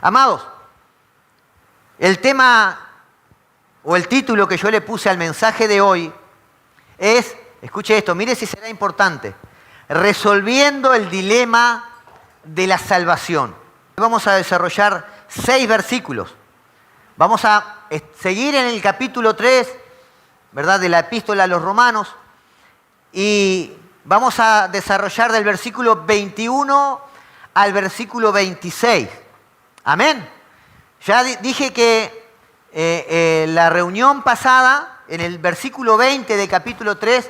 Amados, el tema o el título que yo le puse al mensaje de hoy es, escuche esto, mire si será importante, resolviendo el dilema de la salvación. Vamos a desarrollar 6 versículos. Vamos a seguir en el capítulo 3, ¿verdad?, de la epístola a los Romanos, y vamos a desarrollar del versículo 21 al versículo 26. Amén. Ya dije que la reunión pasada, en el versículo 20 del capítulo 3,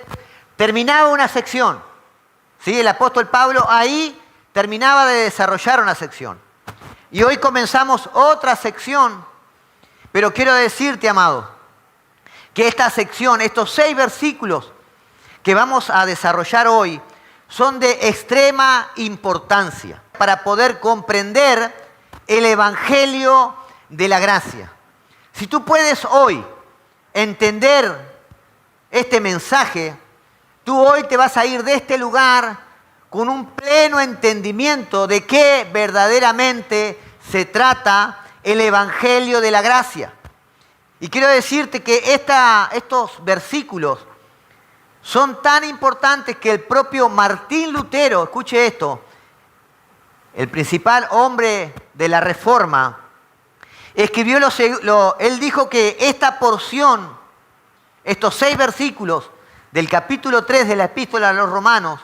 terminaba una sección. ¿Sí? El apóstol Pablo ahí terminaba de desarrollar una sección. Y hoy comenzamos otra sección, pero quiero decirte, amado, que esta sección, estos 6 versículos que vamos a desarrollar hoy, son de extrema importancia para poder comprender el Evangelio de la gracia. Si tú puedes hoy entender este mensaje, tú hoy te vas a ir de este lugar con un pleno entendimiento de qué verdaderamente se trata el Evangelio de la gracia. Y quiero decirte que estos versículos son tan importantes que el propio Martín Lutero, escuche esto, el principal hombre de la Reforma, escribió él dijo que esta porción, estos 6 versículos del capítulo 3 de la epístola a los Romanos,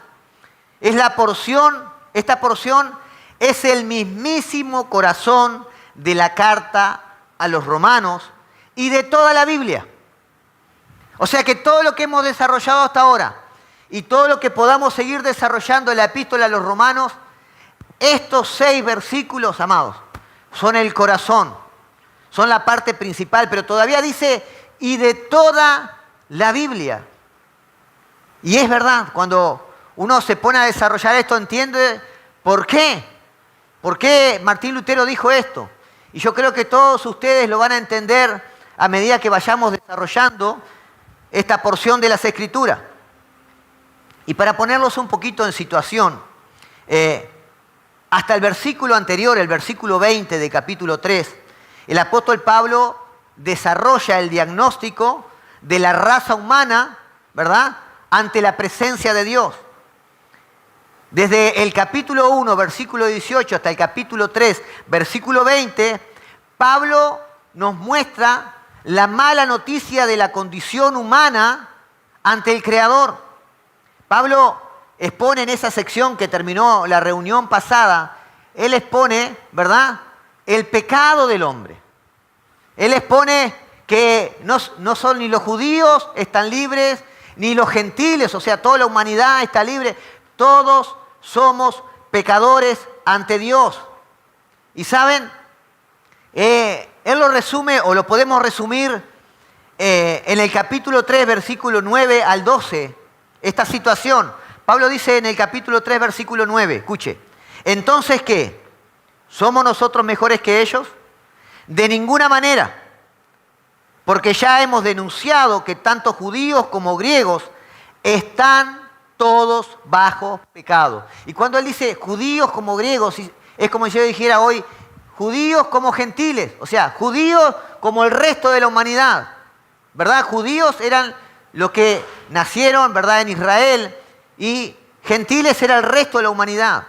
esta porción es el mismísimo corazón de la carta a los Romanos y de toda la Biblia. O sea que todo lo que hemos desarrollado hasta ahora y todo lo que podamos seguir desarrollando en la epístola a los Romanos, estos 6 versículos, amados, son el corazón, son la parte principal, pero todavía dice, y de toda la Biblia. Y es verdad, cuando uno se pone a desarrollar esto, entiende por qué. ¿Por qué Martín Lutero dijo esto? Y yo creo que todos ustedes lo van a entender a medida que vayamos desarrollando esta porción de las Escrituras. Y para ponerlos un poquito en situación, hasta el versículo anterior, el versículo 20 de capítulo 3, el apóstol Pablo desarrolla el diagnóstico de la raza humana, ¿verdad?, ante la presencia de Dios. Desde el capítulo 1, versículo 18, hasta el capítulo 3, versículo 20, Pablo nos muestra la mala noticia de la condición humana ante el Creador. Pablo expone en esa sección que terminó la reunión pasada, él expone, ¿verdad?, el pecado del hombre. Él expone que no son ni los judíos están libres, ni los gentiles, o sea, toda la humanidad está libre. Todos somos pecadores ante Dios. Y saben, él lo resume, o lo podemos resumir en el capítulo 3, versículo 9 al 12, esta situación. Pablo dice en el capítulo 3, versículo 9, escuche, ¿entonces qué? ¿Somos nosotros mejores que ellos? De ninguna manera, porque ya hemos denunciado que tanto judíos como griegos están todos bajo pecado. Y cuando él dice judíos como griegos, es como si yo dijera hoy, judíos como gentiles, o sea, judíos como el resto de la humanidad, ¿verdad? Judíos eran los que nacieron, ¿verdad?, en Israel, y gentiles era el resto de la humanidad.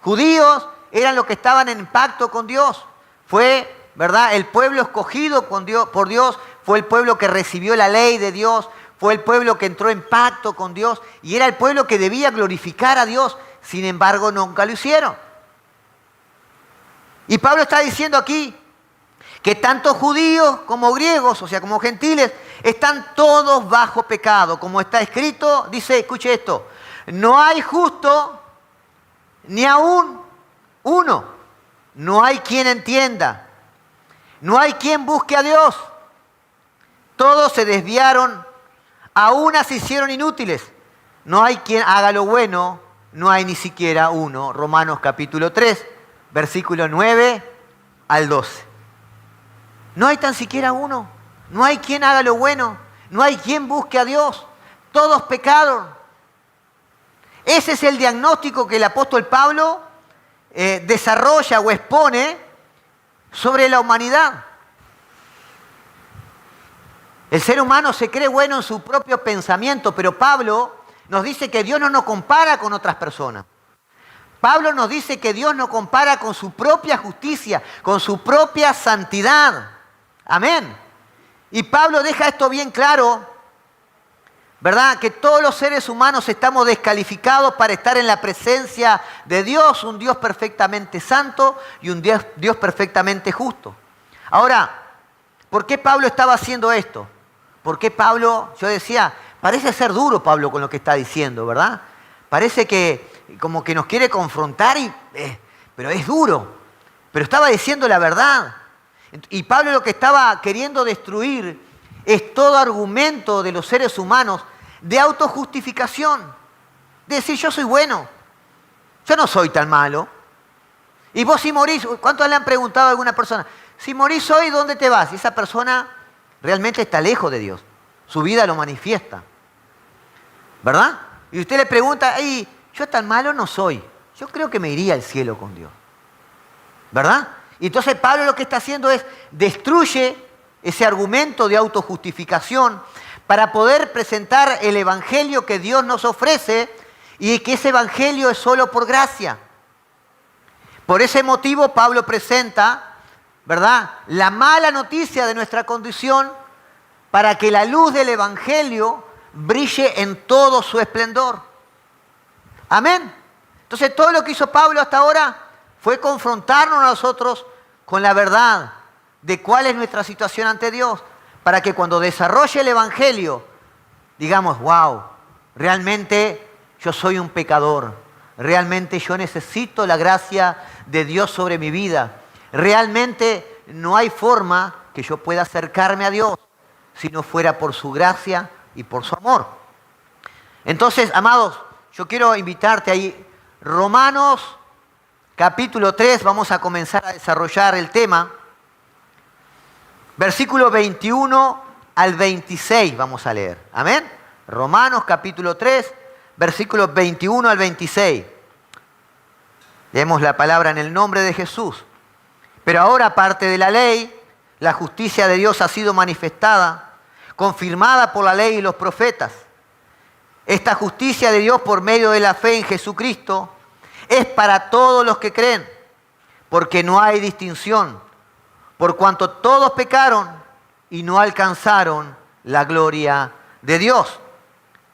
Judíos eran los que estaban en pacto con Dios. Fue, ¿verdad?, el pueblo escogido por Dios, fue el pueblo que recibió la ley de Dios, fue el pueblo que entró en pacto con Dios y era el pueblo que debía glorificar a Dios. Sin embargo, nunca lo hicieron. Y Pablo está diciendo aquí que tanto judíos como griegos, o sea, como gentiles, están todos bajo pecado. Como está escrito, dice, escuche esto, no hay justo ni aún uno. No hay quien entienda. No hay quien busque a Dios. Todos se desviaron, a unas se hicieron inútiles. No hay quien haga lo bueno, no hay ni siquiera uno. Romanos capítulo 3, versículo 9 al 12. No hay tan siquiera uno. No hay quien haga lo bueno, no hay quien busque a Dios. Todos pecaron. Ese es el diagnóstico que el apóstol Pablo desarrolla o expone sobre la humanidad. El ser humano se cree bueno en su propio pensamiento, pero Pablo nos dice que Dios no nos compara con otras personas. Pablo nos dice que Dios nos compara con su propia justicia, con su propia santidad. Amén. Y Pablo deja esto bien claro, ¿verdad? Que todos los seres humanos estamos descalificados para estar en la presencia de Dios, un Dios perfectamente santo y un Dios perfectamente justo. Ahora, ¿por qué Pablo estaba haciendo esto? ¿Por qué Pablo, yo decía, parece ser duro Pablo con lo que está diciendo, ¿verdad? Parece que como que nos quiere confrontar, pero es duro. Pero estaba diciendo la verdad. Y Pablo lo que estaba queriendo destruir es todo argumento de los seres humanos de autojustificación. De decir, yo soy bueno, yo no soy tan malo. Y vos si morís, ¿cuántos le han preguntado a alguna persona? Si morís hoy, ¿dónde te vas? Y esa persona realmente está lejos de Dios. Su vida lo manifiesta. ¿Verdad? Y usted le pregunta, "Ey, yo tan malo no soy. Yo creo que me iría al cielo con Dios". ¿Verdad? Y entonces Pablo lo que está haciendo es destruye ese argumento de autojustificación para poder presentar el evangelio que Dios nos ofrece y que ese evangelio es solo por gracia. Por ese motivo Pablo presenta, ¿verdad?, la mala noticia de nuestra condición para que la luz del evangelio brille en todo su esplendor. Amén. Entonces todo lo que hizo Pablo hasta ahora fue confrontarnos a nosotros con la verdad de cuál es nuestra situación ante Dios, para que cuando desarrolle el evangelio digamos, wow, realmente yo soy un pecador, realmente yo necesito la gracia de Dios sobre mi vida, realmente no hay forma que yo pueda acercarme a Dios si no fuera por su gracia y por su amor. Entonces, amados, yo quiero invitarte ahí, Romanos capítulo 3, vamos a comenzar a desarrollar el tema. Versículo 21 al 26 vamos a leer. Amén. Romanos capítulo 3, versículos 21 al 26. Leemos la palabra en el nombre de Jesús. Pero ahora, aparte de la ley, la justicia de Dios ha sido manifestada, confirmada por la ley y los profetas. Esta justicia de Dios por medio de la fe en Jesucristo es para todos los que creen, porque no hay distinción, por cuanto todos pecaron y no alcanzaron la gloria de Dios.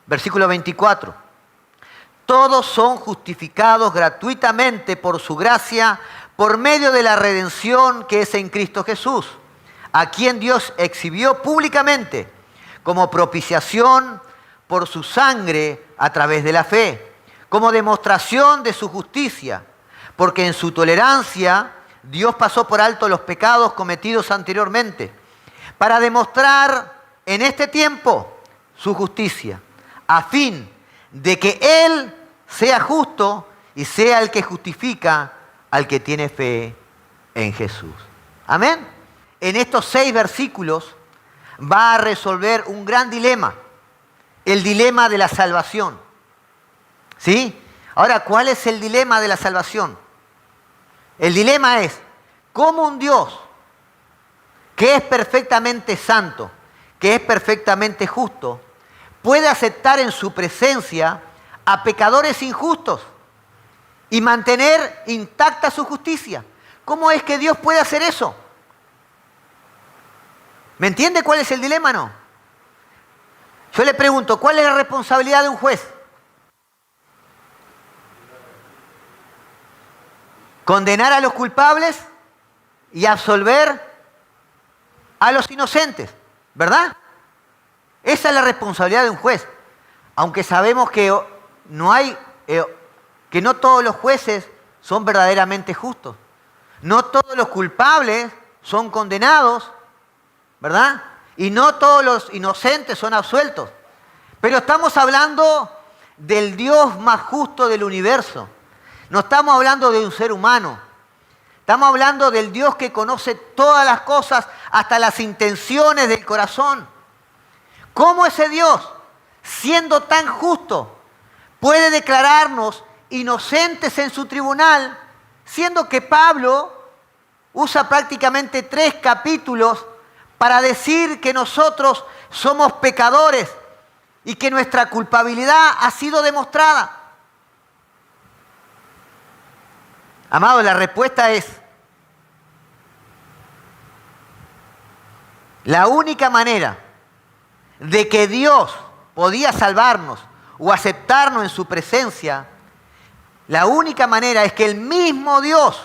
Versículo 24. Todos son justificados gratuitamente por su gracia, por medio de la redención que es en Cristo Jesús, a quien Dios exhibió públicamente como propiciación por su sangre a través de la fe, como demostración de su justicia, porque en su tolerancia Dios pasó por alto los pecados cometidos anteriormente, para demostrar en este tiempo su justicia, a fin de que Él sea justo y sea el que justifica al que tiene fe en Jesús. Amén. En estos 6 versículos va a resolver un gran dilema, el dilema de la salvación. ¿Sí? Ahora, ¿cuál es el dilema de la salvación? El dilema es cómo un Dios que es perfectamente santo, que es perfectamente justo, puede aceptar en su presencia a pecadores injustos y mantener intacta su justicia. ¿Cómo es que Dios puede hacer eso? ¿Me entiende cuál es el dilema, no? Yo le pregunto, ¿cuál es la responsabilidad de un juez? Condenar a los culpables y absolver a los inocentes, ¿verdad? Esa es la responsabilidad de un juez. Aunque sabemos que no todos los jueces son verdaderamente justos. No todos los culpables son condenados, ¿verdad? Y no todos los inocentes son absueltos. Pero estamos hablando del Dios más justo del universo. No estamos hablando de un ser humano. Estamos hablando del Dios que conoce todas las cosas, hasta las intenciones del corazón. ¿Cómo ese Dios, siendo tan justo, puede declararnos inocentes en su tribunal, siendo que Pablo usa prácticamente 3 capítulos para decir que nosotros somos pecadores y que nuestra culpabilidad ha sido demostrada. Amado, la respuesta es: la única manera de que Dios podía salvarnos o aceptarnos en su presencia, la única manera es que el mismo Dios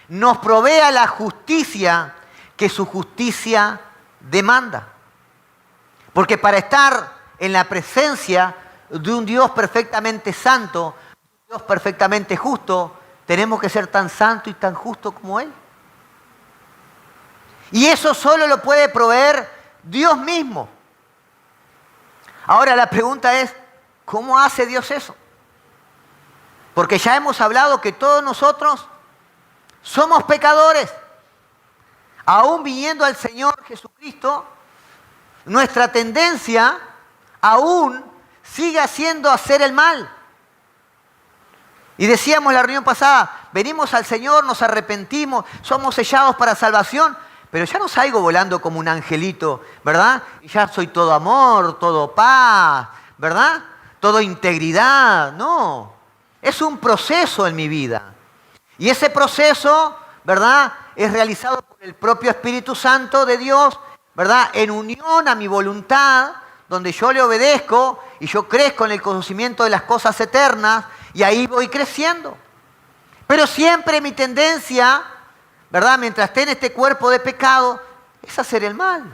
nos provea la justicia que su justicia demanda. Porque para estar en la presencia de un Dios perfectamente santo, un Dios perfectamente justo, tenemos que ser tan santo y tan justo como Él. Y eso solo lo puede proveer Dios mismo. Ahora la pregunta es, ¿cómo hace Dios eso? Porque ya hemos hablado que todos nosotros somos pecadores. Aún viniendo al Señor Jesucristo, nuestra tendencia aún sigue siendo hacer el mal. Y decíamos en la reunión pasada, venimos al Señor, nos arrepentimos, somos sellados para salvación, pero ya no salgo volando como un angelito, ¿verdad? Y ya soy todo amor, todo paz, ¿verdad? Todo integridad. No, es un proceso en mi vida. Y ese proceso, ¿verdad?, es realizado por el propio Espíritu Santo de Dios, ¿verdad?, en unión a mi voluntad, donde yo le obedezco y yo crezco en el conocimiento de las cosas eternas y ahí voy creciendo. Pero siempre mi tendencia, ¿verdad?, mientras esté en este cuerpo de pecado, es hacer el mal.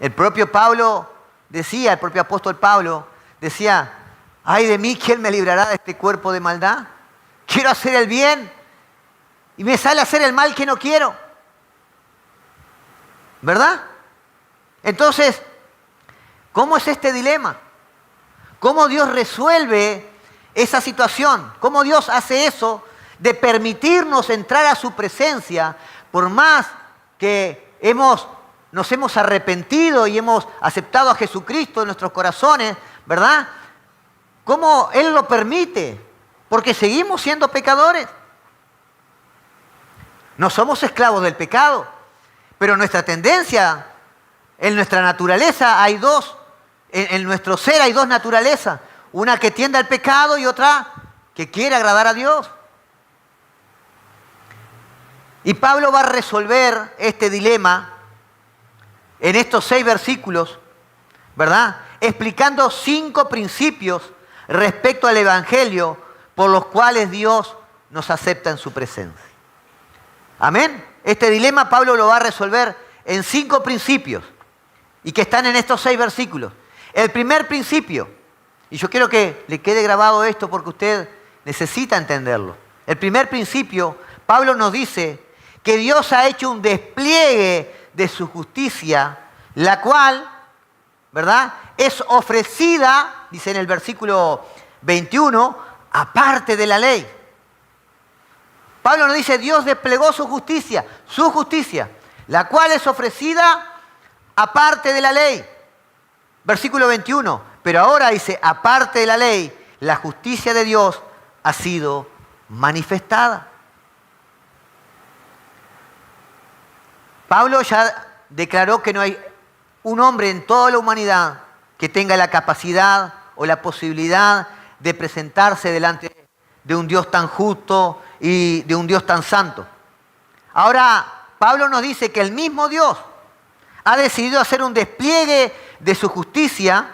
El propio Pablo decía, el propio apóstol Pablo decía, ay de mí, ¿quién me librará de este cuerpo de maldad? Quiero hacer el bien y me sale a hacer el mal que no quiero. ¿Verdad? Entonces, ¿cómo es este dilema? ¿Cómo Dios resuelve esa situación? ¿Cómo Dios hace eso de permitirnos entrar a su presencia por más que nos hemos arrepentido y hemos aceptado a Jesucristo en nuestros corazones, ¿verdad? ¿Cómo Él lo permite? Porque seguimos siendo pecadores. No somos esclavos del pecado, pero nuestra tendencia, en nuestra naturaleza hay dos, en nuestro ser hay dos naturalezas, una que tiende al pecado y otra que quiere agradar a Dios. Y Pablo va a resolver este dilema en estos 6 versículos, ¿verdad?, explicando 5 principios respecto al Evangelio por los cuales Dios nos acepta en su presencia. Amén. Este dilema Pablo lo va a resolver en 5 principios y que están en estos 6 versículos. El primer principio, y yo quiero que le quede grabado esto porque usted necesita entenderlo. El primer principio, Pablo nos dice que Dios ha hecho un despliegue de su justicia, la cual, ¿verdad?, es ofrecida, dice en el versículo 21, aparte de la ley. Pablo nos dice, Dios desplegó su justicia, la cual es ofrecida aparte de la ley. Versículo 21, pero ahora dice, aparte de la ley, la justicia de Dios ha sido manifestada. Pablo ya declaró que no hay un hombre en toda la humanidad que tenga la capacidad o la posibilidad de presentarse delante de un Dios tan justo y de un Dios tan santo. Ahora, Pablo nos dice que el mismo Dios ha decidido hacer un despliegue de su justicia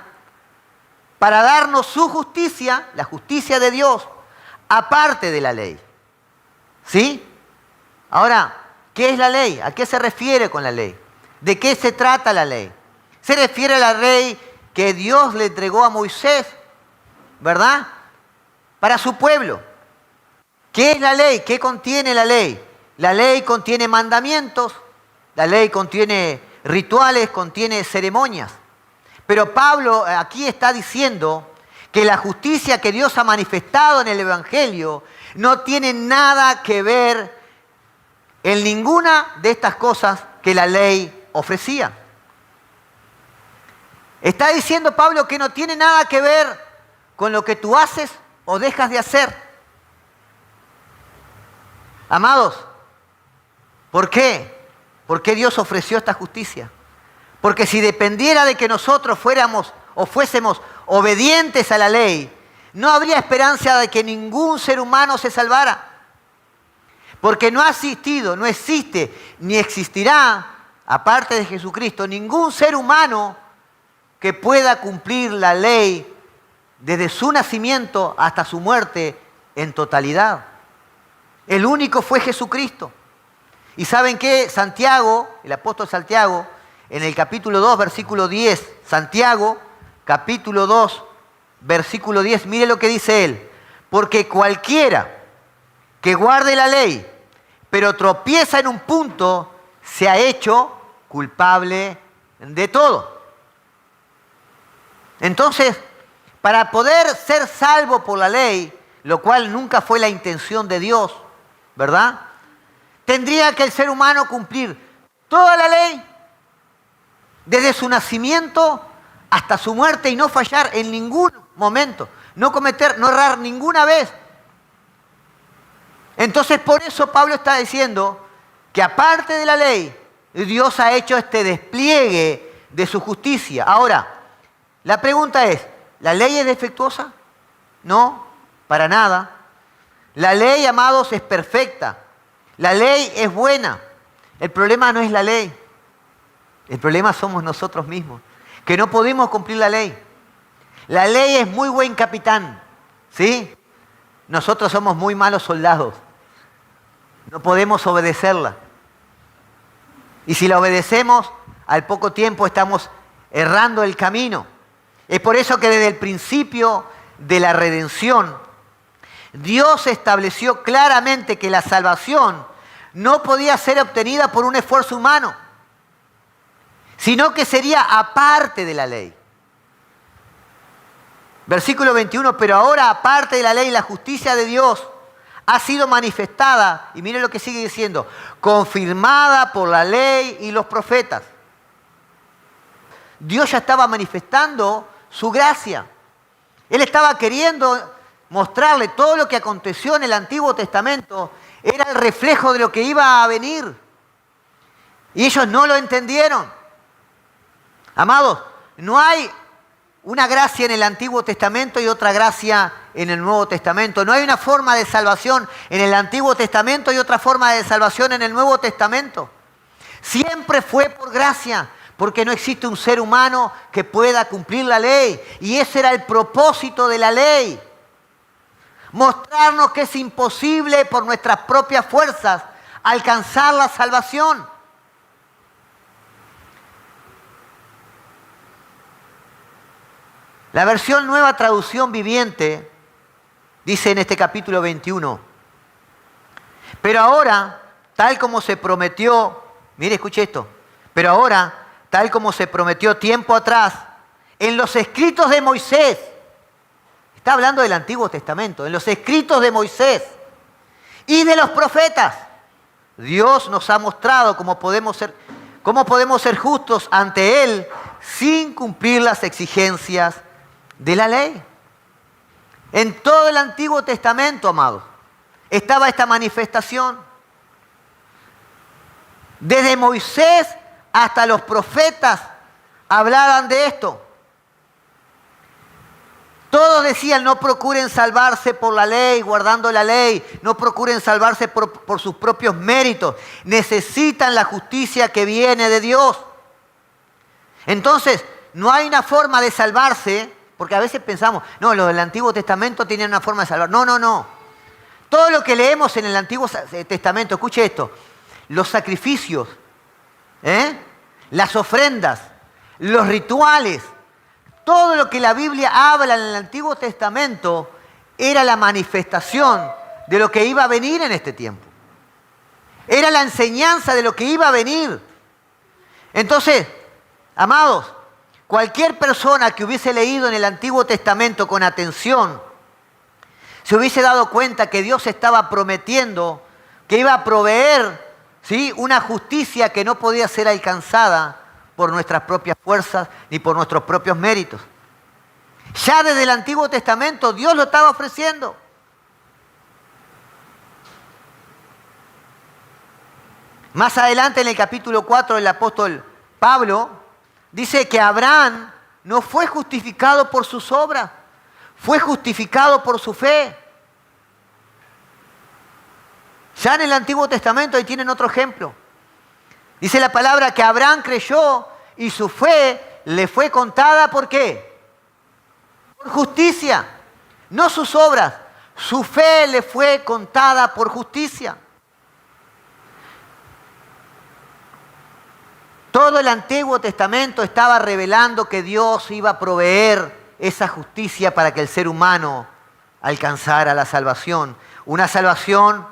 para darnos su justicia, la justicia de Dios, aparte de la ley. ¿Sí? Ahora, ¿qué es la ley? ¿A qué se refiere con la ley? ¿De qué se trata la ley? Se refiere a la ley que Dios le entregó a Moisés, ¿verdad?, para su pueblo. ¿Qué es la ley? ¿Qué contiene la ley? La ley contiene mandamientos, la ley contiene rituales, contiene ceremonias. Pero Pablo aquí está diciendo que la justicia que Dios ha manifestado en el Evangelio no tiene nada que ver en ninguna de estas cosas que la ley ofrecía. Está diciendo Pablo que no tiene nada que ver con lo que tú haces o dejas de hacer. Amados, ¿Por qué? ¿Por qué Dios ofreció esta justicia? Porque si dependiera de que nosotros fuéramos o fuésemos obedientes a la ley, no habría esperanza de que ningún ser humano se salvara. Porque no ha existido, no existe, ni existirá, aparte de Jesucristo, ningún ser humano que pueda cumplir la ley desde su nacimiento hasta su muerte en totalidad. El único fue Jesucristo. ¿Y saben qué? Santiago, el apóstol Santiago, en el capítulo 2, versículo 10, Santiago, capítulo 2, versículo 10, mire lo que dice él. Porque cualquiera que guarde la ley, pero tropieza en un punto, se ha hecho culpable de todo. Entonces, para poder ser salvo por la ley, lo cual nunca fue la intención de Dios, ¿verdad? Tendría que el ser humano cumplir toda la ley, desde su nacimiento hasta su muerte, y no fallar en ningún momento, no cometer, no errar ninguna vez. Entonces, por eso Pablo está diciendo que aparte de la ley, Dios ha hecho este despliegue de su justicia. Ahora, la pregunta es, ¿la ley es defectuosa? No, para nada. La ley, amados, es perfecta. La ley es buena. El problema no es la ley. El problema somos nosotros mismos, que no podemos cumplir la ley. La ley es muy buen capitán, ¿sí? Nosotros somos muy malos soldados. No podemos obedecerla. Y si la obedecemos, al poco tiempo estamos errando el camino. Es por eso que desde el principio de la redención, Dios estableció claramente que la salvación no podía ser obtenida por un esfuerzo humano, sino que sería aparte de la ley. Versículo 21, pero ahora aparte de la ley, la justicia de Dios ha sido manifestada, y mire lo que sigue diciendo, confirmada por la ley y los profetas. Dios ya estaba manifestando su gracia. Él estaba queriendo mostrarle todo lo que aconteció en el Antiguo Testamento, era el reflejo de lo que iba a venir. Y ellos no lo entendieron. Amados, no hay una gracia en el Antiguo Testamento y otra gracia en el Nuevo Testamento. No hay una forma de salvación en el Antiguo Testamento y otra forma de salvación en el Nuevo Testamento. Siempre fue por gracia, porque no existe un ser humano que pueda cumplir la ley. Y ese era el propósito de la ley. Mostrarnos que es imposible por nuestras propias fuerzas alcanzar la salvación. La versión Nueva Traducción Viviente dice en este capítulo 21, pero ahora, tal como se prometió, mire, escuche esto, pero ahora, tal como se prometió tiempo atrás, en los escritos de Moisés, está hablando del Antiguo Testamento, en los escritos de Moisés y de los profetas, Dios nos ha mostrado cómo podemos ser justos ante Él sin cumplir las exigencias de la ley. En todo el Antiguo Testamento, amados, estaba esta manifestación. Desde Moisés hasta los profetas hablaban de esto. Todos decían, no procuren salvarse por la ley, guardando la ley, no procuren salvarse por sus propios méritos. Necesitan la justicia que viene de Dios. Entonces, no hay una forma de salvarse, porque a veces pensamos, no, los del Antiguo Testamento tenían una forma de salvar. No, no, no. Todo lo que leemos en el Antiguo Testamento, escuche esto, los sacrificios, las ofrendas, los rituales, todo lo que la Biblia habla en el Antiguo Testamento era la manifestación de lo que iba a venir en este tiempo. Era la enseñanza de lo que iba a venir. Entonces, amados, cualquier persona que hubiese leído en el Antiguo Testamento con atención, se hubiese dado cuenta que Dios estaba prometiendo que iba a proveer, ¿sí?, una justicia que no podía ser alcanzada por nuestras propias fuerzas ni por nuestros propios méritos. Ya desde el Antiguo Testamento Dios lo estaba ofreciendo. Más adelante en el capítulo 4 el apóstol Pablo dice que Abraham no fue justificado por sus obras, fue justificado por su fe. Ya en el Antiguo Testamento ahí tienen otro ejemplo. Dice la palabra que Abraham creyó y su fe le fue contada, ¿por qué? Por justicia, no sus obras. Su fe le fue contada por justicia. Todo el Antiguo Testamento estaba revelando que Dios iba a proveer esa justicia para que el ser humano alcanzara la salvación. Una salvación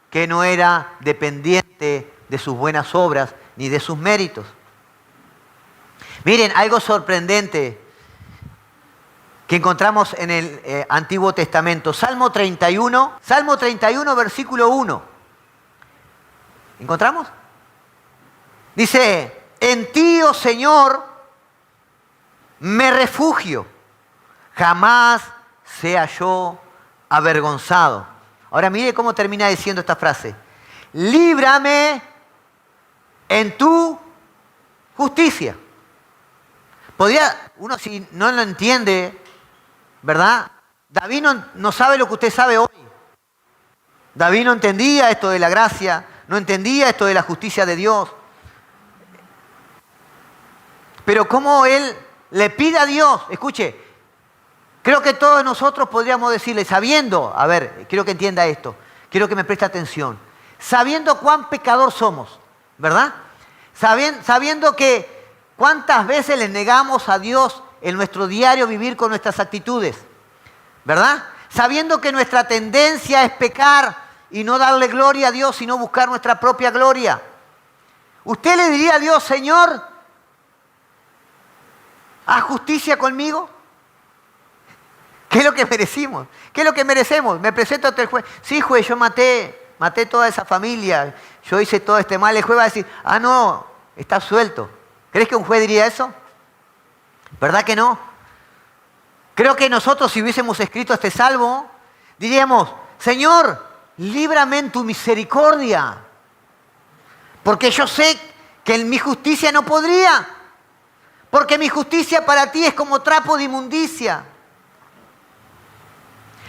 que no era dependiente de sus buenas obras ni de sus méritos. Miren, algo sorprendente que encontramos en el Antiguo Testamento. Salmo 31, versículo 1. ¿Encontramos? Dice, en ti, oh Señor, me refugio, jamás sea yo avergonzado. Ahora mire cómo termina diciendo esta frase. Líbrame en tu justicia. Podría, uno si no lo entiende, ¿verdad? David no sabe lo que usted sabe hoy. David no entendía esto de la gracia, no entendía esto de la justicia de Dios. Pero cómo él le pide a Dios, escuche, creo que todos nosotros podríamos decirle, sabiendo, a ver, quiero que entienda esto, quiero que me preste atención, sabiendo cuán pecador somos, ¿verdad? Sabiendo que cuántas veces le negamos a Dios en nuestro diario vivir con nuestras actitudes, ¿verdad? Sabiendo que nuestra tendencia es pecar y no darle gloria a Dios, sino buscar nuestra propia gloria. ¿Usted le diría a Dios, Señor, haz justicia conmigo? ¿Qué es lo que merecimos? ¿Qué es lo que merecemos? Me presento ante el juez. Sí, juez, yo maté toda esa familia, yo hice todo este mal. El juez va a decir, ah, no, está suelto. ¿Crees que un juez diría eso? ¿Verdad que no? Creo que nosotros, si hubiésemos escrito este salmo, diríamos, Señor, líbrame en tu misericordia, porque yo sé que en mi justicia no podría, porque mi justicia para ti es como trapo de inmundicia.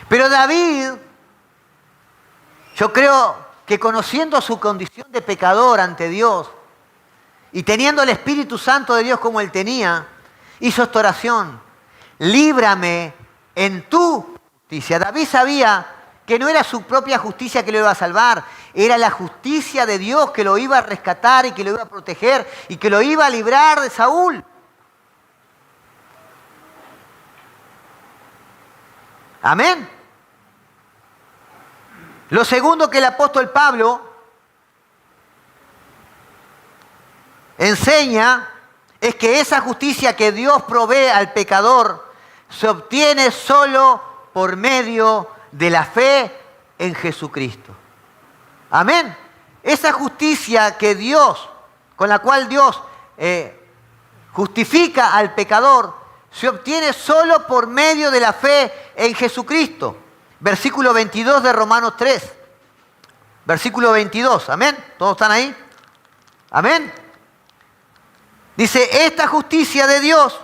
Pero David, yo creo que conociendo su condición de pecador ante Dios y teniendo el Espíritu Santo de Dios como él tenía, hizo esta oración, líbrame en tu justicia. David sabía que no era su propia justicia que lo iba a salvar, era la justicia de Dios que lo iba a rescatar y que lo iba a proteger y que lo iba a librar de Saúl. Amén. Lo segundo que el apóstol Pablo enseña es que esa justicia que Dios provee al pecador se obtiene solo por medio de la fe en Jesucristo. Amén. Esa justicia que Dios, con la cual Dios justifica al pecador, se obtiene solo por medio de la fe en Jesucristo. Versículo 22 de Romanos 3. Versículo 22. Amén. ¿Todos están ahí? Amén. Dice, esta justicia de Dios,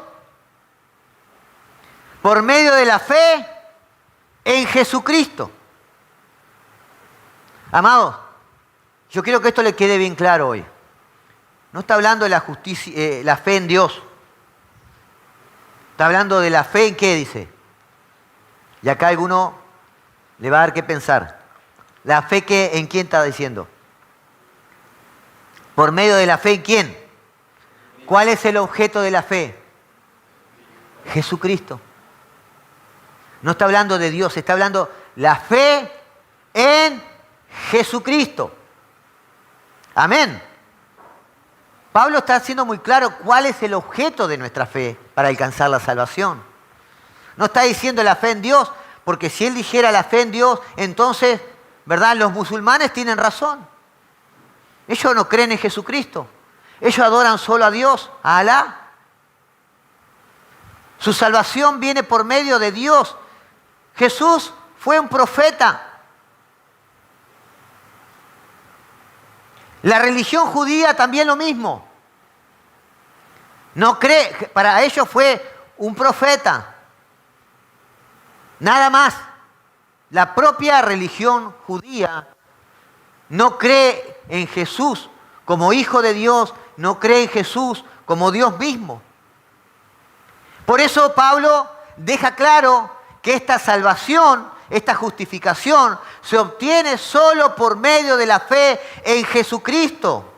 por medio de la fe en Jesucristo. Amados, yo quiero que esto le quede bien claro hoy. No está hablando de la justicia, la fe en Dios. Está hablando de la fe en qué, dice. Y acá alguno le va a dar que pensar. ¿La fe que en quién está diciendo? ¿Por medio de la fe en quién? ¿Cuál es el objeto de la fe? Jesucristo. No está hablando de Dios, está hablando la fe en Jesucristo. Amén. Pablo está haciendo muy claro cuál es el objeto de nuestra fe para alcanzar la salvación. No está diciendo la fe en Dios, porque si él dijera la fe en Dios, entonces, ¿verdad? Los musulmanes tienen razón. Ellos no creen en Jesucristo. Ellos adoran solo a Dios, a Alá. Su salvación viene por medio de Dios. Jesús fue un profeta. La religión judía también lo mismo. No cree, para ellos fue un profeta. Nada más. La propia religión judía no cree en Jesús como Hijo de Dios, no cree en Jesús como Dios mismo. Por eso Pablo deja claro que esta salvación, esta justificación, se obtiene solo por medio de la fe en Jesucristo.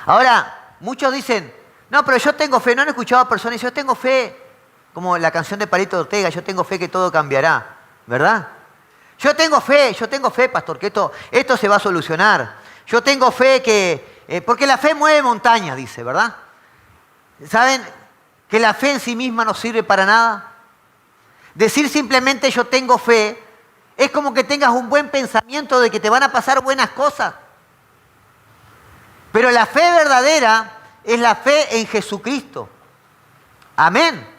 Ahora, muchos dicen, no, pero yo tengo fe. ¿No han escuchado a personas que dicen, yo tengo fe? Como la canción de Palito Ortega, yo tengo fe que todo cambiará, ¿verdad? Yo tengo fe, pastor, que esto se va a solucionar. Yo tengo fe que... porque la fe mueve montañas, dice, ¿verdad? ¿Saben que la fe en sí misma no sirve para nada? Decir simplemente yo tengo fe es como que tengas un buen pensamiento de que te van a pasar buenas cosas. Pero la fe verdadera es la fe en Jesucristo. Amén.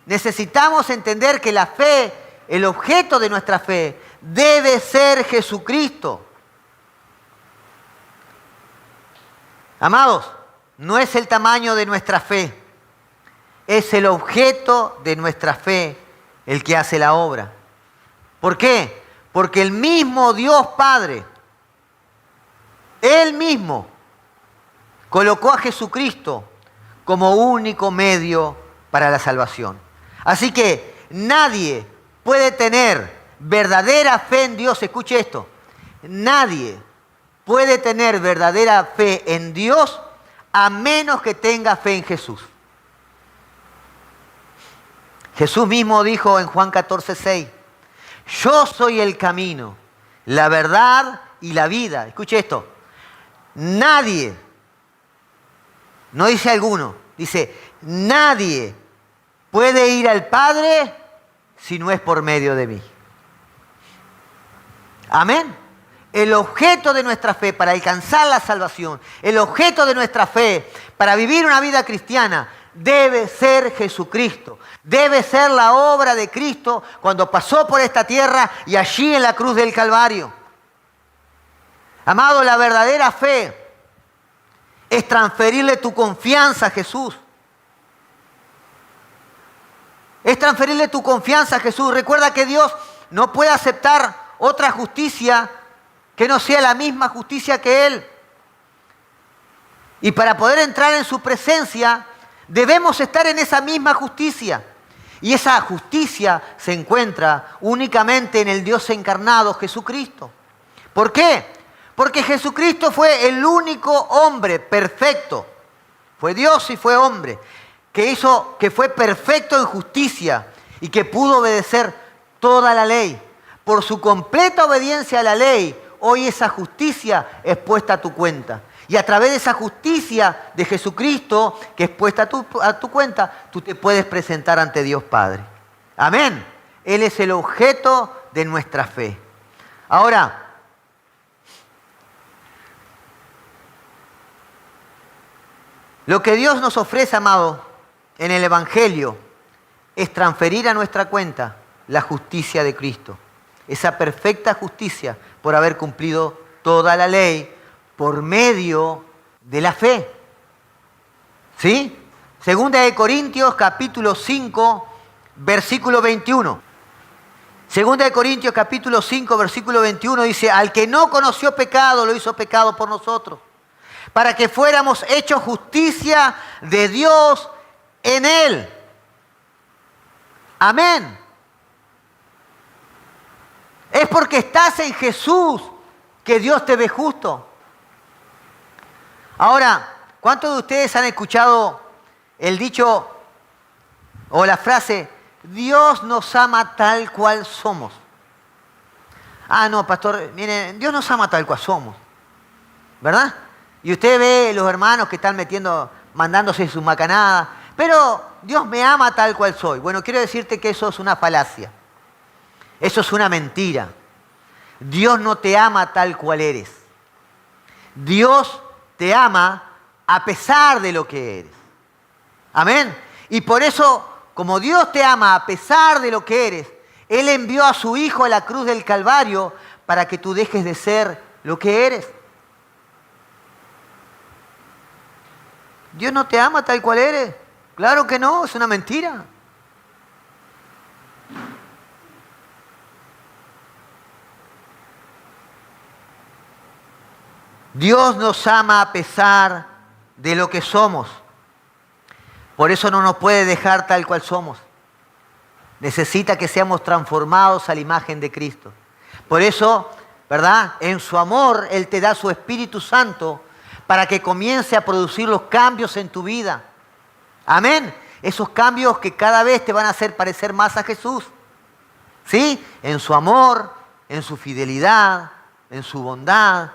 Necesitamos entender que la fe, el objeto de nuestra fe, debe ser Jesucristo. Amados, no es el tamaño de nuestra fe, es el objeto de nuestra fe el que hace la obra. ¿Por qué? Porque el mismo Dios Padre, Él mismo, colocó a Jesucristo como único medio para la salvación. Así que nadie puede tener verdadera fe en Dios. Escuche esto. Nadie puede tener verdadera fe en Dios a menos que tenga fe en Jesús. Jesús mismo dijo en Juan 14:6, yo soy el camino, la verdad y la vida. Escuche esto. Nadie, no dice alguno, dice nadie puede ir al Padre si no es por medio de mí. Amén. El objeto de nuestra fe para alcanzar la salvación, el objeto de nuestra fe para vivir una vida cristiana, debe ser Jesucristo. Debe ser la obra de Cristo cuando pasó por esta tierra y allí en la cruz del Calvario. Amado, la verdadera fe es transferirle tu confianza a Jesús. Es transferirle tu confianza a Jesús. Recuerda que Dios no puede aceptar otra justicia que no sea la misma justicia que Él. Y para poder entrar en su presencia, debemos estar en esa misma justicia. Y esa justicia se encuentra únicamente en el Dios encarnado, Jesucristo. ¿Por qué? Porque Jesucristo fue el único hombre perfecto. Fue Dios y fue hombre. Que fue perfecto en justicia y que pudo obedecer toda la ley. Por su completa obediencia a la ley, hoy esa justicia es puesta a tu cuenta. Y a través de esa justicia de Jesucristo, que es puesta a tu cuenta, tú te puedes presentar ante Dios Padre. Amén. Él es el objeto de nuestra fe. Ahora, lo que Dios nos ofrece, amado, en el Evangelio, es transferir a nuestra cuenta la justicia de Cristo. Esa perfecta justicia por haber cumplido toda la ley, por medio de la fe. ¿Sí? Segunda de Corintios, capítulo 5, versículo 21. Segunda de Corintios, capítulo 5, versículo 21 dice, al que no conoció pecado, lo hizo pecado por nosotros, para que fuéramos hechos justicia de Dios en Él. Amén. Es porque estás en Jesús que Dios te ve justo. Ahora, ¿cuántos de ustedes han escuchado el dicho o la frase, Dios nos ama tal cual somos? Ah, no, pastor, miren, Dios nos ama tal cual somos, ¿verdad? Y usted ve los hermanos que están mandándose sus macanadas, pero Dios me ama tal cual soy. Bueno, quiero decirte que eso es una falacia. Eso es una mentira. Dios no te ama tal cual eres. Dios te ama a pesar de lo que eres. Amén. Y por eso, como Dios te ama a pesar de lo que eres, Él envió a su Hijo a la cruz del Calvario para que tú dejes de ser lo que eres. Dios no te ama tal cual eres. Claro que no, es una mentira. Dios nos ama a pesar de lo que somos. Por eso no nos puede dejar tal cual somos. Necesita que seamos transformados a la imagen de Cristo. Por eso, ¿verdad? En su amor, Él te da su Espíritu Santo para que comience a producir los cambios en tu vida. Amén. Esos cambios que cada vez te van a hacer parecer más a Jesús. ¿Sí? En su amor, en su fidelidad, en su bondad,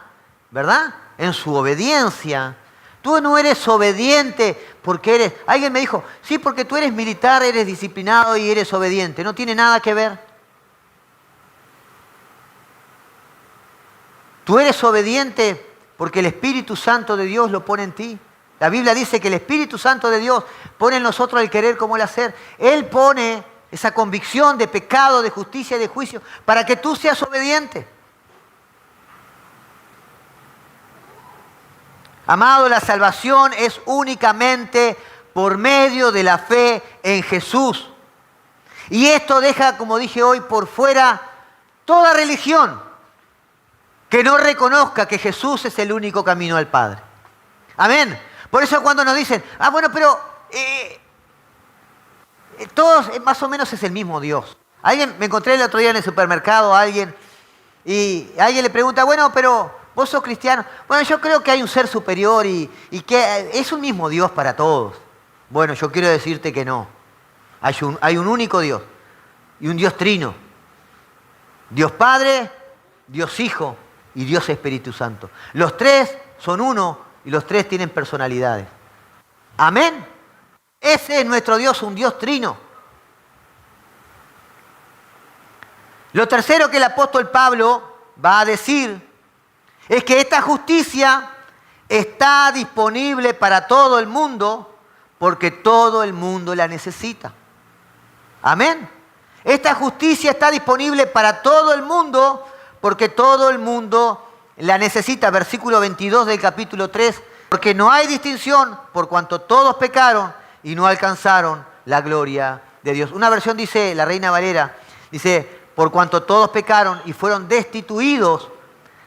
¿verdad? En su obediencia. Tú no eres obediente porque eres... Alguien me dijo, sí, porque tú eres militar, eres disciplinado y eres obediente. No tiene nada que ver. Tú eres obediente porque el Espíritu Santo de Dios lo pone en ti. La Biblia dice que el Espíritu Santo de Dios pone en nosotros el querer como el hacer. Él pone esa convicción de pecado, de justicia y de juicio para que tú seas obediente. Amado, la salvación es únicamente por medio de la fe en Jesús. Y esto deja, como dije hoy, por fuera toda religión que no reconozca que Jesús es el único camino al Padre. Amén. Por eso cuando nos dicen, bueno, pero todos más o menos es el mismo Dios. Me encontré el otro día en el supermercado a alguien y alguien le pregunta, bueno, pero vos sos cristiano. Bueno, yo creo que hay un ser superior y que es un mismo Dios para todos. Bueno, yo quiero decirte que no. Hay un único Dios y un Dios trino. Dios Padre, Dios Hijo y Dios Espíritu Santo. Los tres son uno y los tres tienen personalidades. Amén. Ese es nuestro Dios, un Dios trino. Lo tercero que el apóstol Pablo va a decir es que esta justicia está disponible para todo el mundo porque todo el mundo la necesita. Amén. Esta justicia está disponible para todo el mundo porque todo el mundo la necesita. Versículo 22 del capítulo 3. Porque no hay distinción por cuanto todos pecaron y no alcanzaron la gloria de Dios. Una versión dice, la Reina Valera, dice, por cuanto todos pecaron y fueron destituidos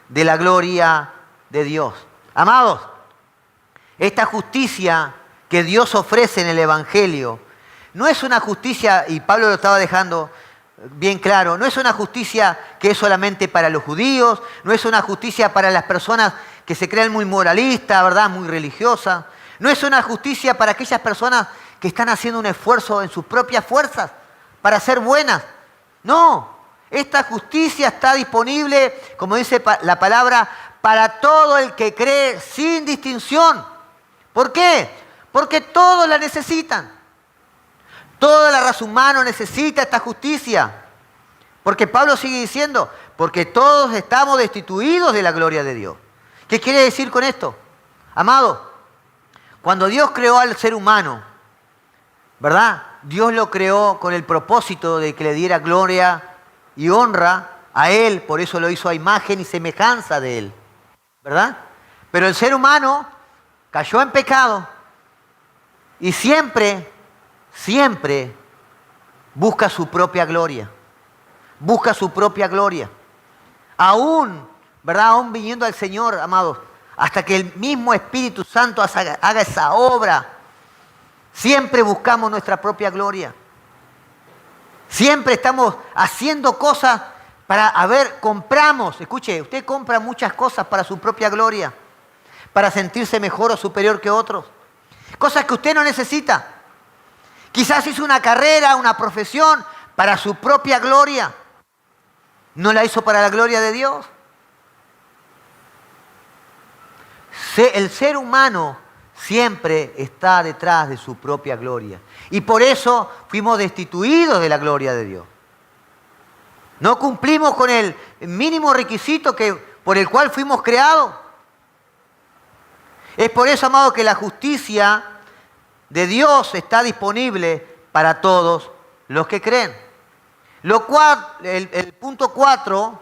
de la gloria de Dios. Amados, esta justicia que Dios ofrece en el Evangelio no es una justicia, y Pablo lo estaba dejando bien claro, no es una justicia que es solamente para los judíos, no es una justicia para las personas que se creen muy moralistas, ¿verdad? Muy religiosas. No es una justicia para aquellas personas que están haciendo un esfuerzo en sus propias fuerzas para ser buenas. No, esta justicia está disponible, como dice la palabra, para todo el que cree sin distinción. ¿Por qué? Porque todos la necesitan. Toda la raza humana necesita esta justicia. Porque Pablo sigue diciendo, porque todos estamos destituidos de la gloria de Dios. ¿Qué quiere decir con esto? Amado, cuando Dios creó al ser humano, ¿verdad? Dios lo creó con el propósito de que le diera gloria y honra a Él, por eso lo hizo a imagen y semejanza de Él, ¿verdad? Pero el ser humano cayó en pecado y siempre busca su propia gloria. Busca su propia gloria. Aún, ¿verdad? Aún viniendo al Señor, amados, hasta que el mismo Espíritu Santo haga esa obra, siempre buscamos nuestra propia gloria. Siempre estamos haciendo cosas compramos, escuche, usted compra muchas cosas para su propia gloria, para sentirse mejor o superior que otros. Cosas que usted no necesita. Quizás hizo una carrera, una profesión para su propia gloria. No la hizo para la gloria de Dios. El ser humano siempre está detrás de su propia gloria. Y por eso fuimos destituidos de la gloria de Dios. No cumplimos con el mínimo requisito por el cual fuimos creados. Es por eso, amado, que la justicia de Dios está disponible para todos los que creen. Lo cual, el punto 4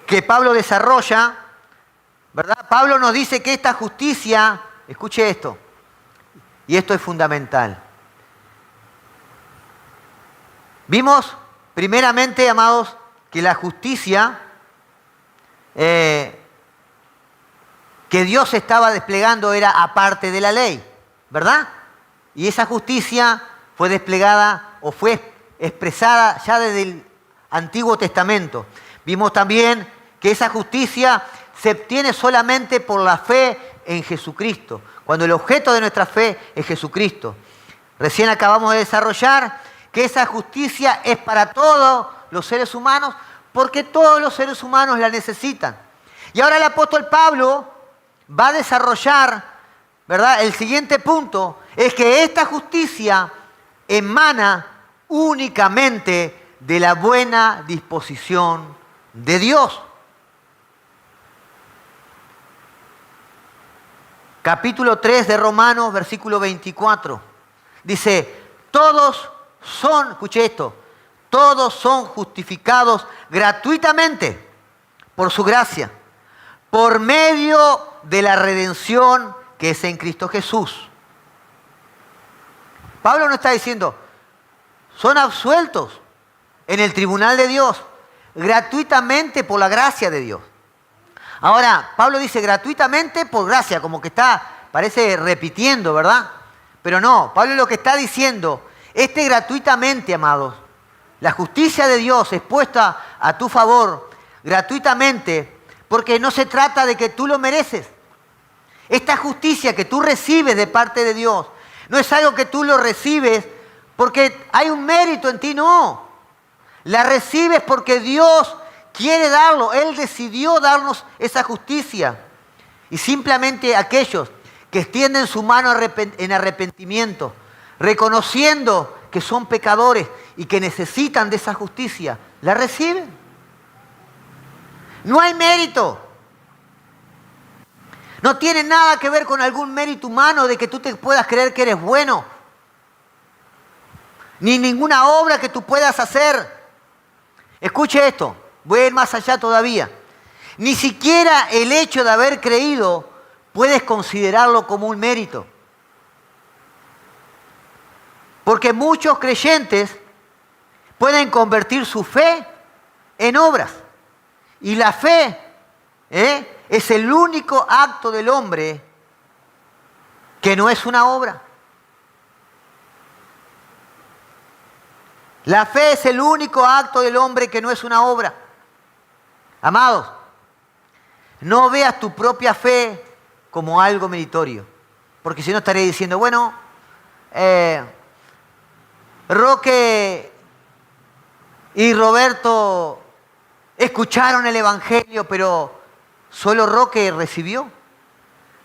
que Pablo desarrolla, ¿verdad? Pablo nos dice que esta justicia escuche esto, y esto es fundamental. Vimos, primeramente, amados, que la justicia que Dios estaba desplegando era aparte de la ley, ¿verdad? Y esa justicia fue desplegada o fue expresada ya desde el Antiguo Testamento. Vimos también que esa justicia se obtiene solamente por la fe en Jesucristo, cuando el objeto de nuestra fe es Jesucristo. Recién acabamos de desarrollar que esa justicia es para todos los seres humanos, porque todos los seres humanos la necesitan. Y ahora el apóstol Pablo va a desarrollar, ¿verdad? El siguiente punto es que esta justicia emana únicamente de la buena disposición de Dios. Capítulo 3 de Romanos, versículo 24. Dice, todos son, escuche esto, todos son justificados gratuitamente por su gracia, por medio de la redención que es en Cristo Jesús. Pablo no está diciendo, son absueltos en el tribunal de Dios, gratuitamente por la gracia de Dios. Ahora, Pablo dice gratuitamente por gracia, como que parece repitiendo, ¿verdad? Pero no, Pablo lo que está diciendo, gratuitamente, amados, la justicia de Dios es puesta a tu favor gratuitamente, porque no se trata de que tú lo mereces. Esta justicia que tú recibes de parte de Dios no es algo que tú lo recibes porque hay un mérito en ti, no. La recibes porque Dios quiere darlo. Él decidió darnos esa justicia. Y simplemente aquellos que extienden su mano en arrepentimiento, reconociendo que son pecadores y que necesitan de esa justicia, la reciben. No hay mérito. No tiene nada que ver con algún mérito humano de que tú te puedas creer que eres bueno. Ni ninguna obra que tú puedas hacer. Escuche esto, voy a ir más allá todavía. Ni siquiera el hecho de haber creído puedes considerarlo como un mérito. Porque muchos creyentes pueden convertir su fe en obras. Y la fe es el único acto del hombre que no es una obra. La fe es el único acto del hombre que no es una obra. Amados, no veas tu propia fe como algo meritorio. Porque si no estaré diciendo, bueno, Roque y Roberto escucharon el Evangelio, pero solo Roque recibió.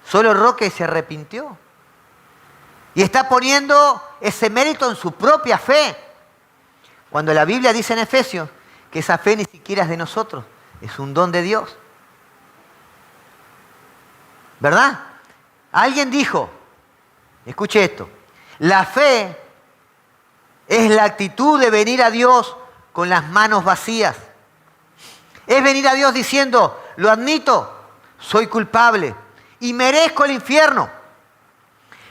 Solo Roque se arrepintió. Y está poniendo ese mérito en su propia fe. Cuando la Biblia dice en Efesios que esa fe ni siquiera es de nosotros, es un don de Dios. ¿Verdad? Alguien dijo, escuche esto, la fe es la actitud de venir a Dios con las manos vacías. Es venir a Dios diciendo, lo admito, soy culpable y merezco el infierno.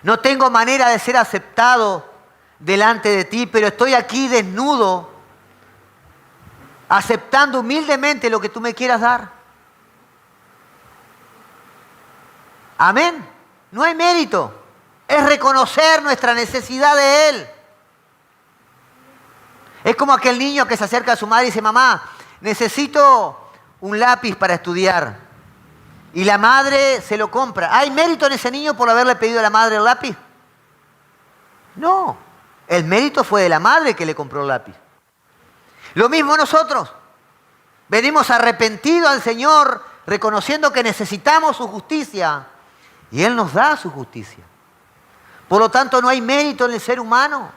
No tengo manera de ser aceptado delante de ti, pero estoy aquí desnudo, aceptando humildemente lo que tú me quieras dar. Amén. No hay mérito. Es reconocer nuestra necesidad de Él. Es como aquel niño que se acerca a su madre y dice, mamá, necesito un lápiz para estudiar. Y la madre se lo compra. ¿Hay mérito en ese niño por haberle pedido a la madre el lápiz? No. El mérito fue de la madre que le compró el lápiz. Lo mismo nosotros. Venimos arrepentidos al Señor, reconociendo que necesitamos su justicia. Y Él nos da su justicia. Por lo tanto, no hay mérito en el ser humano.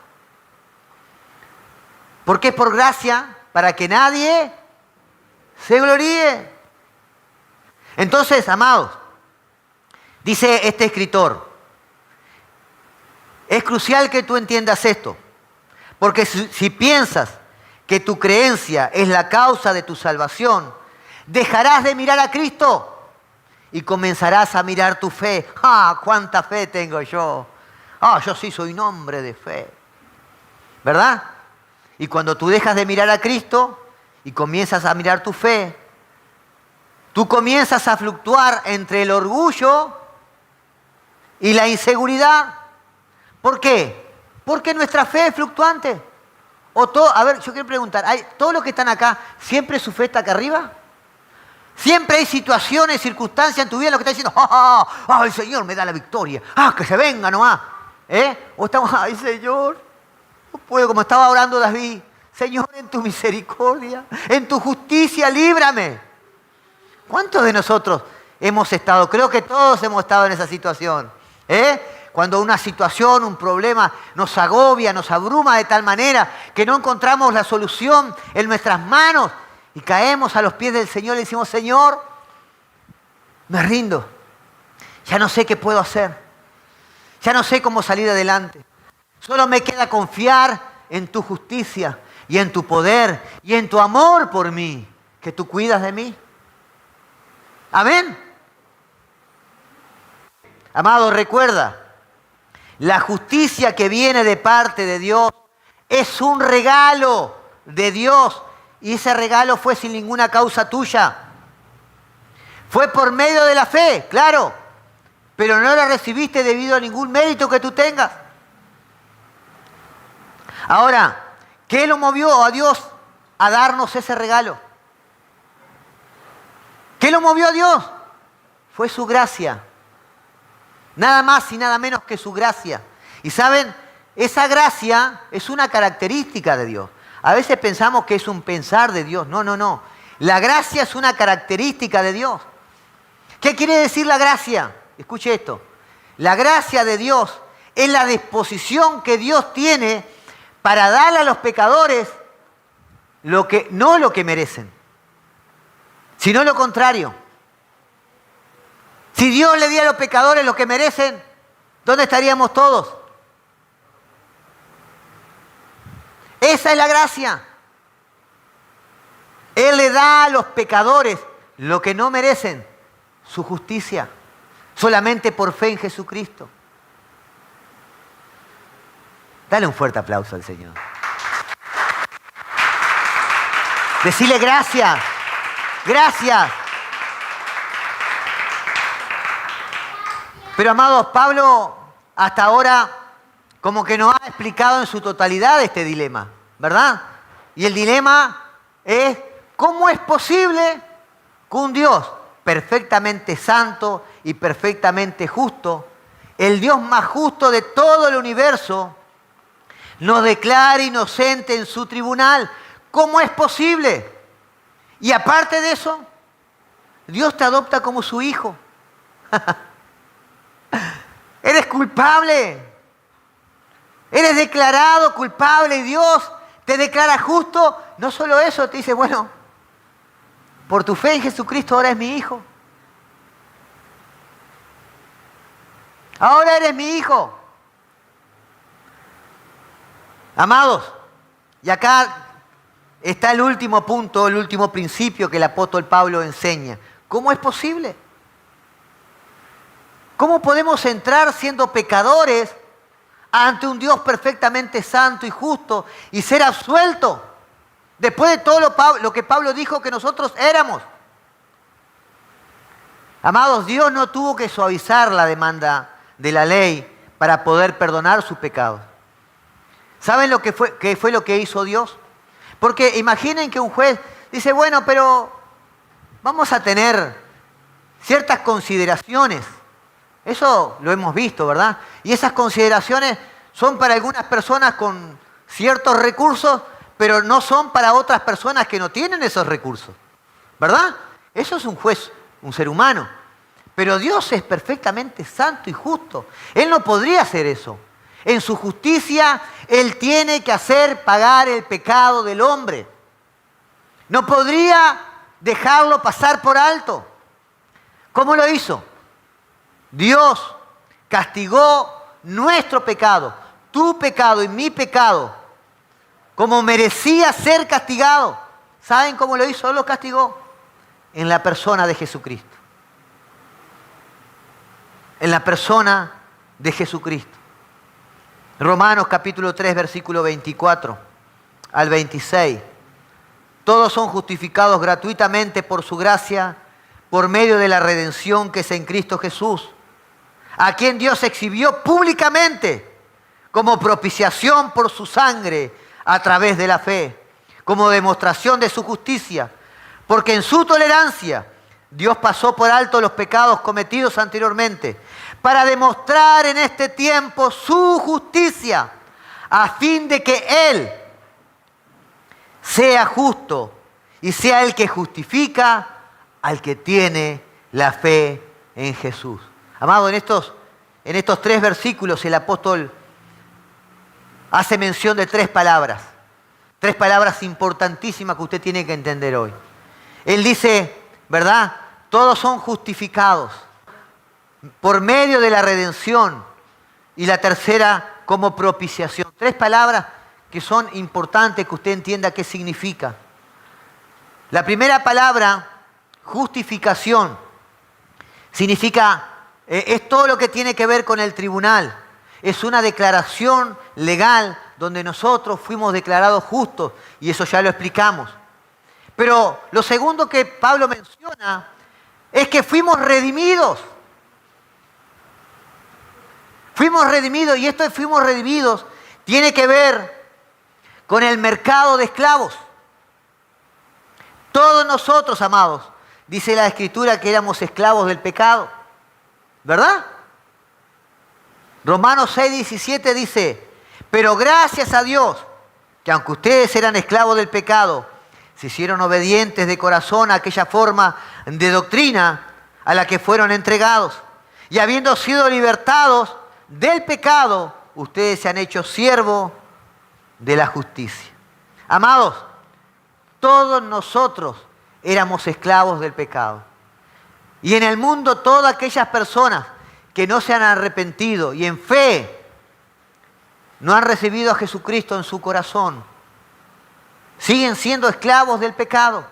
Porque es por gracia, para que nadie se gloríe. Entonces, amados, dice este escritor, es crucial que tú entiendas esto, porque si piensas que tu creencia es la causa de tu salvación, dejarás de mirar a Cristo y comenzarás a mirar tu fe. ¡Ah, cuánta fe tengo yo! ¡Ah, yo sí soy un hombre de fe! ¿Verdad? Y cuando tú dejas de mirar a Cristo y comienzas a mirar tu fe, tú comienzas a fluctuar entre el orgullo y la inseguridad. ¿Por qué? Porque nuestra fe es fluctuante. A ver, yo quiero preguntar, ¿todos los que están acá, siempre su fe está acá arriba? Siempre hay situaciones, circunstancias en tu vida en las que estás diciendo, el Señor me da la victoria, que se venga nomás. O estamos, ¡ay, Señor! No puedo, como estaba orando David, Señor, en tu misericordia, en tu justicia, líbrame. ¿Cuántos de nosotros hemos estado? Creo que todos hemos estado en esa situación. Cuando una situación, un problema nos agobia, nos abruma de tal manera que no encontramos la solución en nuestras manos y caemos a los pies del Señor y le decimos, Señor, me rindo. Ya no sé qué puedo hacer. Ya no sé cómo salir adelante. Solo me queda confiar en tu justicia y en tu poder y en tu amor por mí, que tú cuidas de mí. Amén. Amado, recuerda, la justicia que viene de parte de Dios es un regalo de Dios y ese regalo fue sin ninguna causa tuya. Fue por medio de la fe, claro, pero no la recibiste debido a ningún mérito que tú tengas. Ahora, ¿qué lo movió a Dios a darnos ese regalo? ¿Qué lo movió a Dios? Fue su gracia. Nada más y nada menos que su gracia. Y saben, esa gracia es una característica de Dios. A veces pensamos que es un pensar de Dios. No, no, no. La gracia es una característica de Dios. ¿Qué quiere decir la gracia? Escuche esto. La gracia de Dios es la disposición que Dios tiene para darle a los pecadores no lo que merecen, sino lo contrario. Si Dios le diera a los pecadores lo que merecen, ¿dónde estaríamos todos? Esa es la gracia. Él le da a los pecadores lo que no merecen, su justicia, solamente por fe en Jesucristo. Dale un fuerte aplauso al Señor. Decile gracias, gracias. Pero amados, Pablo hasta ahora como que nos ha explicado en su totalidad este dilema, ¿verdad? Y el dilema es, ¿cómo es posible que un Dios perfectamente santo y perfectamente justo, el Dios más justo de todo el universo, nos declare inocente en su tribunal? ¿Cómo es posible? Y aparte de eso, Dios te adopta como su hijo. Eres culpable. Eres declarado culpable y Dios te declara justo. No solo eso, te dice, bueno, por tu fe en Jesucristo ahora es mi hijo. Ahora eres mi hijo. Amados, y acá está el último punto, el último principio que el apóstol Pablo enseña. ¿Cómo es posible? ¿Cómo podemos entrar siendo pecadores ante un Dios perfectamente santo y justo y ser absueltos después de todo lo que Pablo dijo que nosotros éramos? Amados, Dios no tuvo que suavizar la demanda de la ley para poder perdonar sus pecados. ¿Saben qué fue lo que hizo Dios? Porque imaginen que un juez dice, bueno, pero vamos a tener ciertas consideraciones. Eso lo hemos visto, ¿verdad? Y esas consideraciones son para algunas personas con ciertos recursos, pero no son para otras personas que no tienen esos recursos, ¿verdad? Eso es un juez, un ser humano. Pero Dios es perfectamente santo y justo. Él no podría hacer eso. En su justicia, Él tiene que hacer pagar el pecado del hombre. No podría dejarlo pasar por alto. ¿Cómo lo hizo? Dios castigó nuestro pecado, tu pecado y mi pecado, como merecía ser castigado. ¿Saben cómo lo hizo? Él lo castigó en la persona de Jesucristo. en la persona de Jesucristo. Romanos capítulo 3, versículo 24 al 26. Todos son justificados gratuitamente por su gracia, por medio de la redención que es en Cristo Jesús, a quien Dios exhibió públicamente como propiciación por su sangre a través de la fe, como demostración de su justicia, porque en su tolerancia Dios pasó por alto los pecados cometidos anteriormente, para demostrar en este tiempo su justicia, a fin de que Él sea justo y sea el que justifica al que tiene la fe en Jesús. Amado, en estos 3 versículos el apóstol hace mención de 3 palabras importantísimas que usted tiene que entender hoy. Él dice, ¿verdad? Todos son justificados por medio de la redención, y la tercera como propiciación. 3 palabras que son importantes que usted entienda qué significa. La primera palabra, justificación, significa, es todo lo que tiene que ver con el tribunal. Es una declaración legal donde nosotros fuimos declarados justos, y eso ya lo explicamos. Pero lo segundo que Pablo menciona es que fuimos redimidos. Fuimos redimidos, y esto de fuimos redimidos tiene que ver con el mercado de esclavos. Todos nosotros, amados, dice la Escritura que éramos esclavos del pecado, ¿verdad? Romanos 6, 17 dice, pero gracias a Dios, que aunque ustedes eran esclavos del pecado, se hicieron obedientes de corazón a aquella forma de doctrina a la que fueron entregados. Y habiendo sido libertados del pecado, ustedes se han hecho siervos de la justicia. Amados, todos nosotros éramos esclavos del pecado. Y en el mundo todas aquellas personas que no se han arrepentido y en fe no han recibido a Jesucristo en su corazón, siguen siendo esclavos del pecado.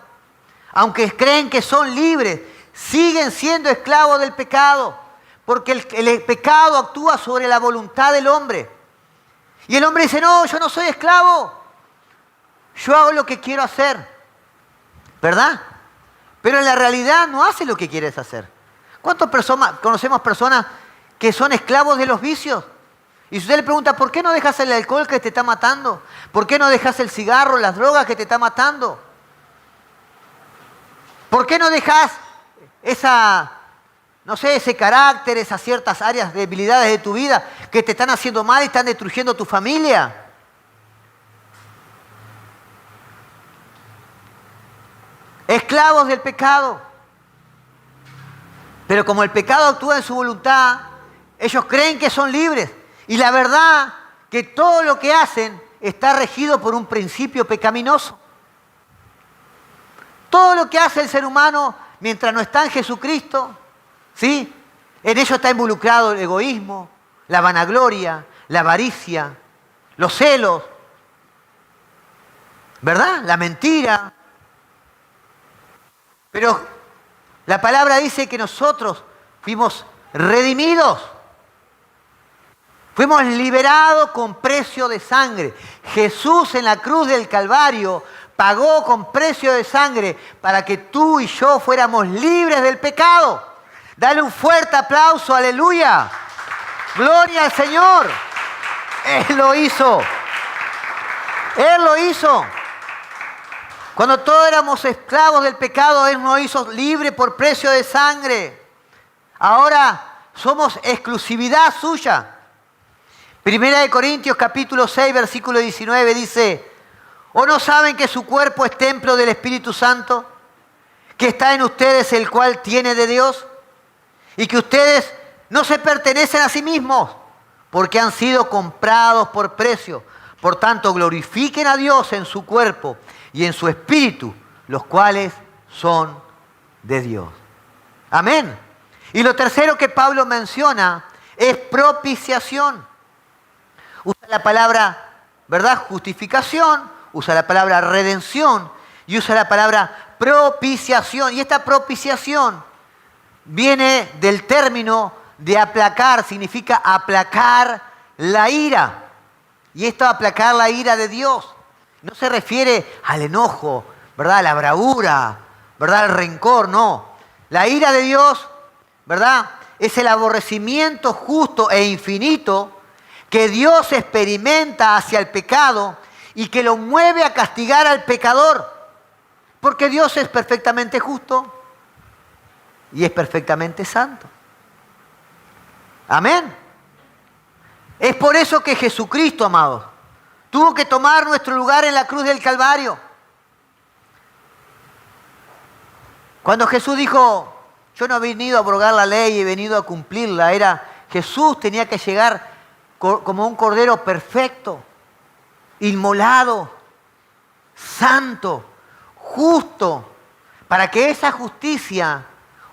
Aunque creen que son libres, siguen siendo esclavos del pecado. Porque el pecado actúa sobre la voluntad del hombre. Y el hombre dice, no, yo no soy esclavo. Yo hago lo que quiero hacer. ¿Verdad? Pero en la realidad no hace lo que quieres hacer. ¿Cuántas personas conocemos personas que son esclavos de los vicios? Y si usted le pregunta, ¿por qué no dejas el alcohol que te está matando? ¿Por qué no dejas el cigarro, las drogas que te está matando? ¿Por qué no dejas ese carácter, esas ciertas áreas, debilidades de tu vida que te están haciendo mal y están destruyendo tu familia? Esclavos del pecado. Pero como el pecado actúa en su voluntad, ellos creen que son libres. Y la verdad que todo lo que hacen está regido por un principio pecaminoso. Todo lo que hace el ser humano mientras no está en Jesucristo, ¿sí? En ello está involucrado el egoísmo, la vanagloria, la avaricia, los celos, ¿verdad? La mentira. Pero la palabra dice que nosotros fuimos redimidos. Fuimos liberados con precio de sangre. Jesús en la cruz del Calvario pagó con precio de sangre para que tú y yo fuéramos libres del pecado. Dale un fuerte aplauso, aleluya. Gloria al Señor. Él lo hizo. Él lo hizo. Cuando todos éramos esclavos del pecado, Él nos hizo libres por precio de sangre. Ahora somos exclusividad suya. Primera de Corintios capítulo 6, versículo 19 dice, ¿o no saben que su cuerpo es templo del Espíritu Santo, que está en ustedes, el cual tiene de Dios? Y que ustedes no se pertenecen a sí mismos, porque han sido comprados por precio. Por tanto, glorifiquen a Dios en su cuerpo y en su espíritu, los cuales son de Dios. Amén. Y lo tercero que Pablo menciona es propiciación. Usa la palabra, ¿verdad?, justificación, usa la palabra redención y usa la palabra propiciación. Y esta propiciación viene del término de aplacar significa aplacar la ira. Y esto aplacar la ira de Dios no se refiere al enojo, ¿verdad? A la bravura, ¿verdad? Al rencor, no. La ira de Dios, ¿verdad? Es el aborrecimiento justo e infinito que Dios experimenta hacia el pecado y que lo mueve a castigar al pecador. Porque Dios es perfectamente justo y es perfectamente santo. Amén. Es por eso que Jesucristo, amados, tuvo que tomar nuestro lugar en la cruz del Calvario. Cuando Jesús dijo, yo no he venido a abrogar la ley, he venido a cumplirla, Jesús tenía que llegar como un cordero perfecto, inmolado, santo, justo, para que esa justicia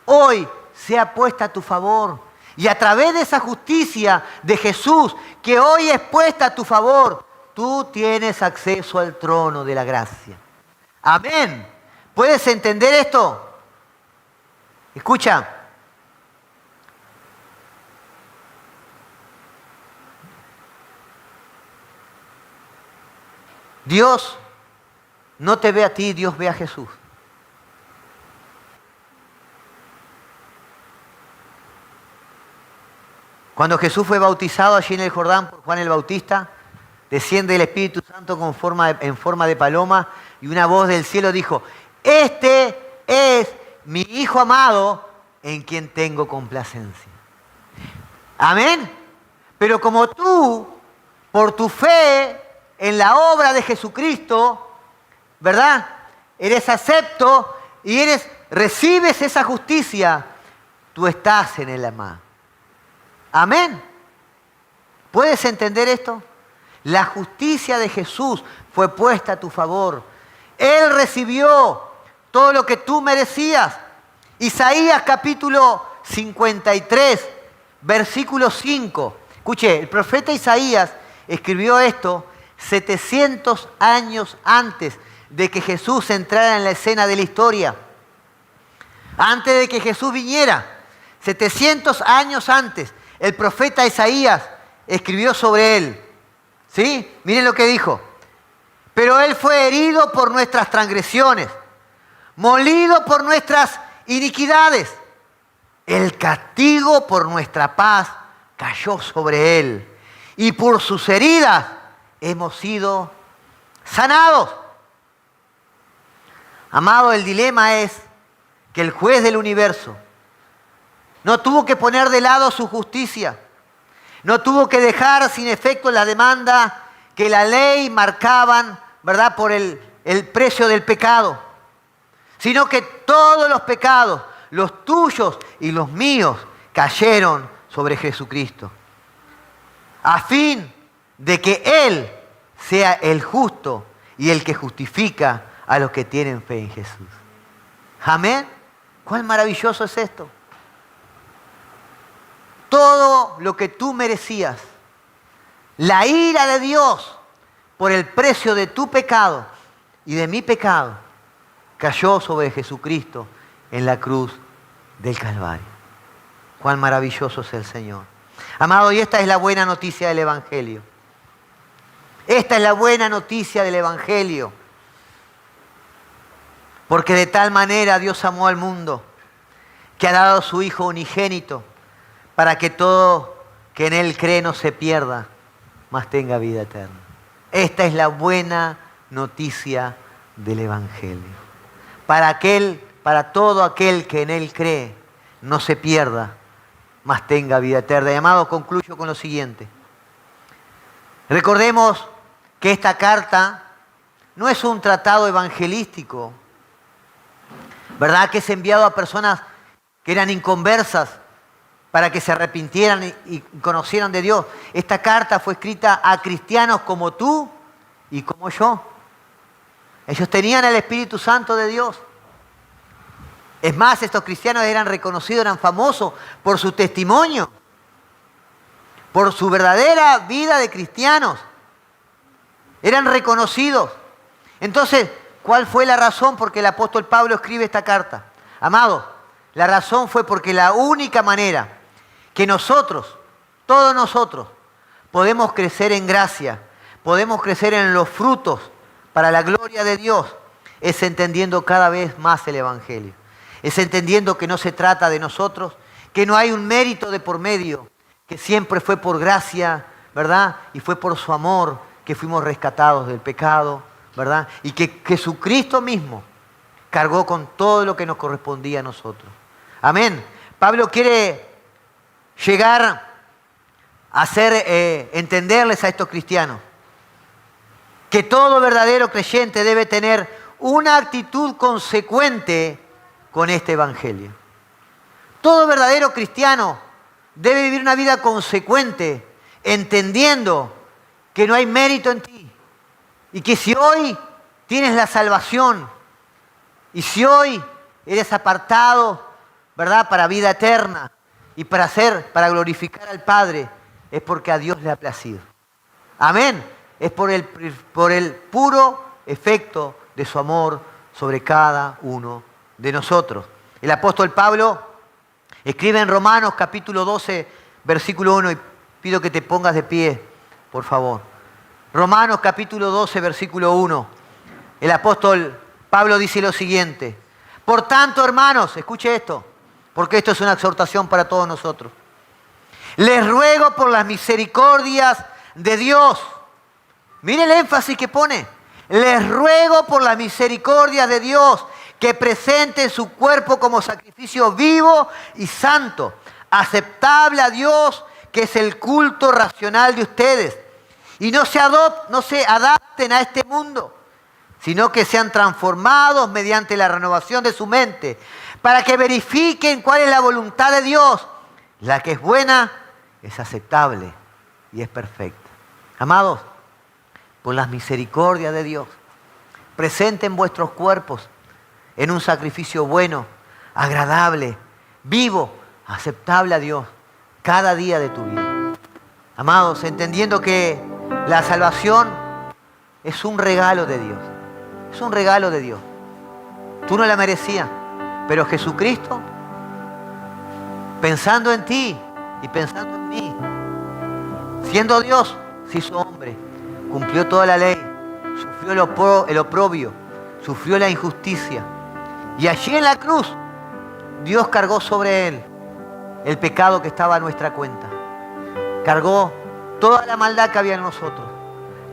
hoy sea puesta a tu favor. Y a través de esa justicia de Jesús, que hoy es puesta a tu favor, tú tienes acceso al trono de la gracia. Amén. ¿Puedes entender esto? Escucha. Dios no te ve a ti, Dios ve a Jesús. Cuando Jesús fue bautizado allí en el Jordán por Juan el Bautista, desciende el Espíritu Santo en forma de paloma y una voz del cielo dijo, este es mi Hijo amado en quien tengo complacencia. Amén. Pero como tú, por tu fe en la obra de Jesucristo, ¿verdad? Eres acepto y recibes esa justicia, tú estás en el amado. Amén. ¿Puedes entender esto? La justicia de Jesús fue puesta a tu favor. Él recibió todo lo que tú merecías. Isaías capítulo 53, versículo 5. Escuche, el profeta Isaías escribió esto 700 años antes de que Jesús entrara en la escena de la historia. Antes de que Jesús viniera, 700 años antes. El profeta Isaías escribió sobre él. ¿Sí? Miren lo que dijo. Pero él fue herido por nuestras transgresiones, molido por nuestras iniquidades. El castigo por nuestra paz cayó sobre él. Y por sus heridas hemos sido sanados. Amado, el dilema es que el juez del universo no tuvo que poner de lado su justicia. No tuvo que dejar sin efecto la demanda que la ley marcaban, ¿verdad?, por el precio del pecado. Sino que todos los pecados, los tuyos y los míos, cayeron sobre Jesucristo. A fin de que Él sea el justo y el que justifica a los que tienen fe en Jesús. Amén. ¿Cuán maravilloso es esto? Todo lo que tú merecías, la ira de Dios por el precio de tu pecado y de mi pecado, cayó sobre Jesucristo en la cruz del Calvario. Cuán maravilloso es el Señor. Amado, y esta es la buena noticia del Evangelio. Esta es la buena noticia del Evangelio. Porque de tal manera Dios amó al mundo que ha dado a su Hijo unigénito para que todo que en Él cree no se pierda, mas tenga vida eterna. Esta es la buena noticia del Evangelio. Para todo aquel que en Él cree no se pierda, mas tenga vida eterna. Y amado, concluyo con lo siguiente. Recordemos que esta carta no es un tratado evangelístico, ¿verdad? Que es enviado a personas que eran inconversas para que se arrepintieran y conocieran de Dios. Esta carta fue escrita a cristianos como tú y como yo. Ellos tenían el Espíritu Santo de Dios. Es más, estos cristianos eran reconocidos, eran famosos por su testimonio, por su verdadera vida de cristianos. Eran reconocidos. Entonces, ¿cuál fue la razón por que el apóstol Pablo escribe esta carta? Amado, la razón fue porque la única manera que nosotros, todos nosotros, podemos crecer en gracia, podemos crecer en los frutos para la gloria de Dios, es entendiendo cada vez más el Evangelio. Es entendiendo que no se trata de nosotros, que no hay un mérito de por medio, que siempre fue por gracia, ¿verdad? Y fue por su amor que fuimos rescatados del pecado, ¿verdad? Y que Jesucristo mismo cargó con todo lo que nos correspondía a nosotros. Amén. Pablo quiere llegar a hacer entenderles a estos cristianos que todo verdadero creyente debe tener una actitud consecuente con este evangelio. Todo verdadero cristiano debe vivir una vida consecuente, entendiendo que no hay mérito en ti y que si hoy tienes la salvación y si hoy eres apartado, ¿verdad?, para vida eterna y para glorificar al Padre, es porque a Dios le ha placido. Amén. Es por el puro efecto de su amor sobre cada uno de nosotros. El apóstol Pablo escribe en Romanos capítulo 12, versículo 1, y pido que te pongas de pie, por favor. Romanos capítulo 12, versículo 1. El apóstol Pablo dice lo siguiente: por tanto, hermanos, escuche esto, porque esto es una exhortación para todos nosotros. Les ruego por las misericordias de Dios. Mire el énfasis que pone. Les ruego por las misericordias de Dios que presenten su cuerpo como sacrificio vivo y santo, aceptable a Dios, que es el culto racional de ustedes. Y no se adapten a este mundo, sino que sean transformados mediante la renovación de su mente, para que verifiquen cuál es la voluntad de Dios, la que es buena, es aceptable y es perfecta. Amados, por las misericordias de Dios, presenten vuestros cuerpos en un sacrificio bueno, agradable, vivo, aceptable a Dios, cada día de tu vida. Amados, entendiendo que la salvación es un regalo de Dios. Es un regalo de Dios. Tú no la merecías, pero Jesucristo, pensando en ti y pensando en mí, siendo Dios, se hizo hombre, cumplió toda la ley, sufrió el oprobio, sufrió la injusticia. Y allí en la cruz, Dios cargó sobre él el pecado que estaba a nuestra cuenta. Cargó toda la maldad que había en nosotros,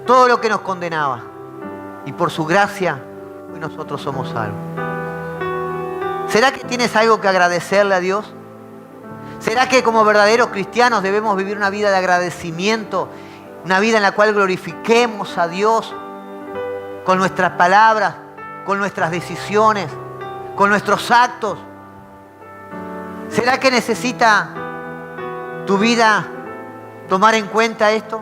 todo lo que nos condenaba. Y por su gracia, hoy nosotros somos salvos. ¿Será que tienes algo que agradecerle a Dios? ¿Será que como verdaderos cristianos debemos vivir una vida de agradecimiento, una vida en la cual glorifiquemos a Dios con nuestras palabras, con nuestras decisiones, con nuestros actos? ¿Será que necesita tu vida tomar en cuenta esto?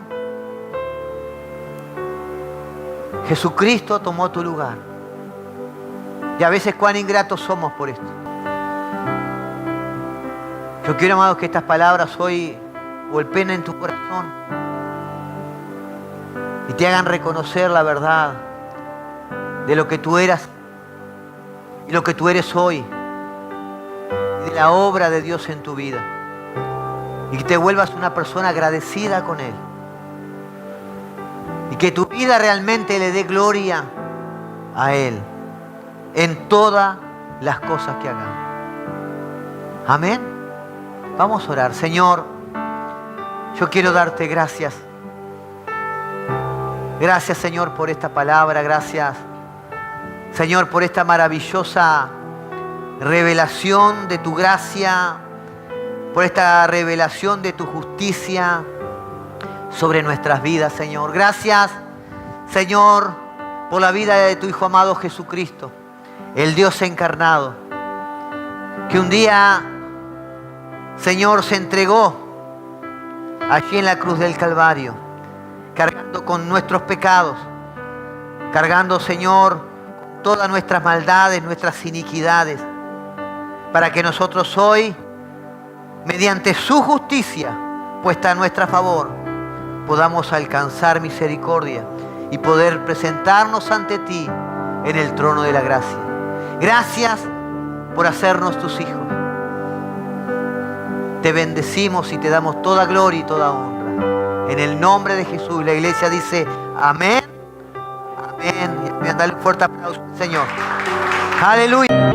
Jesucristo tomó tu lugar. Y a veces cuán ingratos somos por esto. Yo quiero, amados, que estas palabras hoy golpeen en tu corazón y te hagan reconocer la verdad de lo que tú eras y lo que tú eres hoy, y de la obra de Dios en tu vida, y que te vuelvas una persona agradecida con Él, y que tu vida realmente le dé gloria a Él en todas las cosas que hagamos. Amén. Vamos a orar. Señor, yo quiero darte gracias. Gracias, Señor, por esta palabra. Gracias, Señor, por esta maravillosa revelación de tu gracia, por esta revelación de tu justicia sobre nuestras vidas, Señor. Gracias, Señor, por la vida de tu Hijo amado Jesucristo, el Dios encarnado, que un día, Señor, se entregó allí en la cruz del Calvario, cargando con nuestros pecados, cargando, Señor, con todas nuestras maldades, nuestras iniquidades, para que nosotros hoy, mediante su justicia puesta a nuestro favor, podamos alcanzar misericordia y poder presentarnos ante ti en el trono de la gracia. Gracias por hacernos tus hijos. Te bendecimos y te damos toda gloria y toda honra. En el nombre de Jesús. La iglesia dice amén. Amén. Y amén. Dale un fuerte aplauso al Señor. Aleluya.